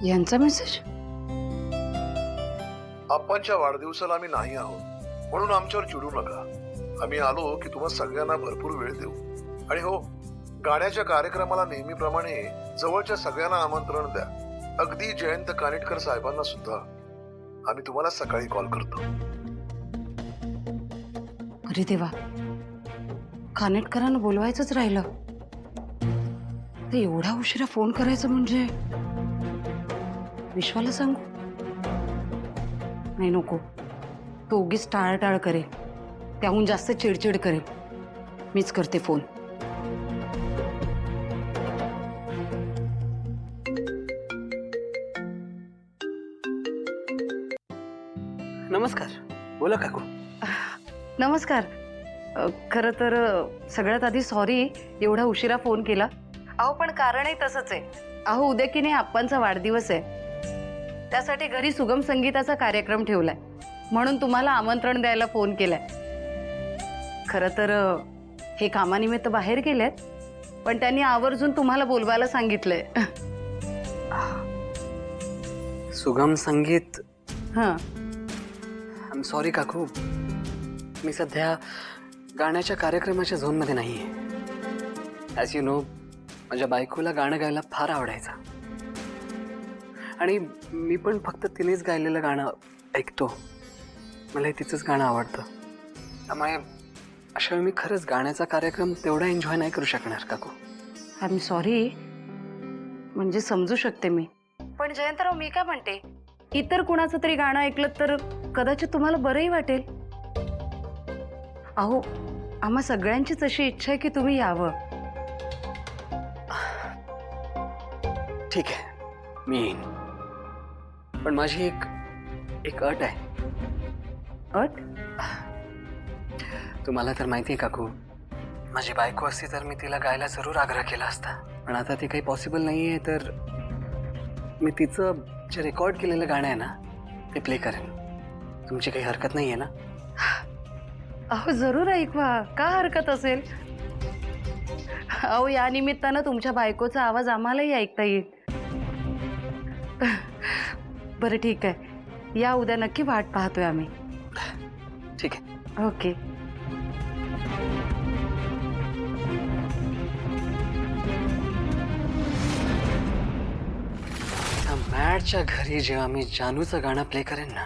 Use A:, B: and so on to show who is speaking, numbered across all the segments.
A: यांचा मेसेज?
B: आप्पांच्या वाढदिवसाला आम्ही नाही आहोत म्हणून आमच्यावर चिडू नका. आम्ही आलो की तुम्हा सगळ्यांना भरपूर वेळ देऊ. आणि हो, गाण्याच्या कार्यक्रमाला नेहमीप्रमाणे जवळच्या सगळ्यांना आमंत्रण द्या. अगदी जयंत कानेटकर साहेबांना सुद्धा. आम्ही तुम्हाला सकाळी कॉल करतो.
A: अरे देवा, कानेटकरांना बोलवायचंच राहिलं. तर एवढा उशिरा फोन करायचं म्हणजे विश्वाला सांगू? नाही, नको. तो उगीच टाळाटाळ करेल, त्याहून जास्त चिडचिड करेल. मीच करते फोन.
C: नमस्कार. बोला काकू.
A: नमस्कार. खरं तर सगळ्यात आधी सॉरी एवढा उशिरा फोन केला. अहो, पण कारणही तसंच आहे. अहो, उद्या की नाही आप्पांचा वाढदिवस आहे. त्यासाठी घरी सुगम संगीताचा कार्यक्रम ठेवलाय, म्हणून तुम्हाला आमंत्रण द्यायला फोन केलाय. खरं तर हे कामानिमित्त बाहेर गेलेत, पण त्यांनी आवर्जून तुम्हाला बोलवायला सांगितलंय.
C: सुगम संगीत.
A: हां.
C: आय एम सॉरी काकू, मी सध्या गाण्याच्या कार्यक्रमाच्या झोनमध्ये नाही आहे. ॲज यू नो, माझ्या बायकोला गाणं गायला फार आवडायचं आणि मी पण फक्त तिनेच गायलेलं गाणं ऐकतो. मला तिचंच गाणं आवडतं. त्यामुळे अशा वेळी मी खरंच गाण्याचा कार्यक्रम तेवढा एन्जॉय नाही करू शकणार काकू.
A: I am sorry. म्हणजे समजू शकते मी, पण जयंतराव, मी काय म्हणते, इतर कुणाचं तरी गाणं ऐकलं तर कदाचित तुम्हाला बरंही वाटेल. अहो, आम्हा सगळ्यांचीच अशी इच्छा आहे की तुम्ही यावं.
C: ठीक आहे, मी येईन. पण माझी एक अट आहे.
A: अट?
C: तुम्हाला तर माहिती आहे काकू, माझी बायको असती तर मी तिला गायला जरूर आग्रह केला असता. पण आता ते काही पॉसिबल नाही आहे, तर मी तिचं जे रेकॉर्ड केलेलं गाणं आहे ना ते प्ले करेन. तुमची काही हरकत नाही आहे ना?
A: अहो, जरूर ऐकवा. का हरकत असेल? अहो, या निमित्तानं तुमच्या बायकोचा आवाज आम्हालाही ऐकता येईल. बरं, ठीक आहे. या उद्या नक्की वाट पाहतोय आम्ही.
C: ठीक आहे.
A: ओके.
C: मॅडच्या घरी जेव्हा मी जानूचं गाणं प्ले करेन ना,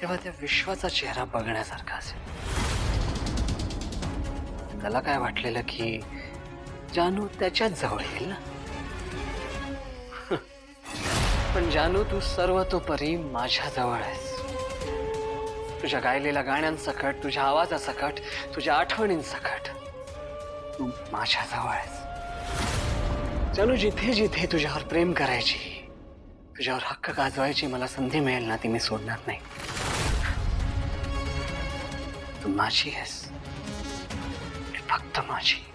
C: तेव्हा त्या विश्वाचा चेहरा बघण्यासारखा असेल. त्याला काय वाटलेलं की जानू त्याच्याच जवळ येईल ना. पण जानू, तू सर्वतोपरी माझ्या जवळ आहेस. तुझ्या गायलेल्या गाण्यांसकट, तुझ्या आवाजासकट, तुझ्या आठवणींसकट तू माझ्या जवळ आहेस. जानू, जिथे जिथे तुझ्यावर प्रेम करायची, तुझ्यावर हक्क गाजवायची मला संधी मिळेल ना, ती मी सोडणार नाही. तू माझी आहेस, फक्त माझी.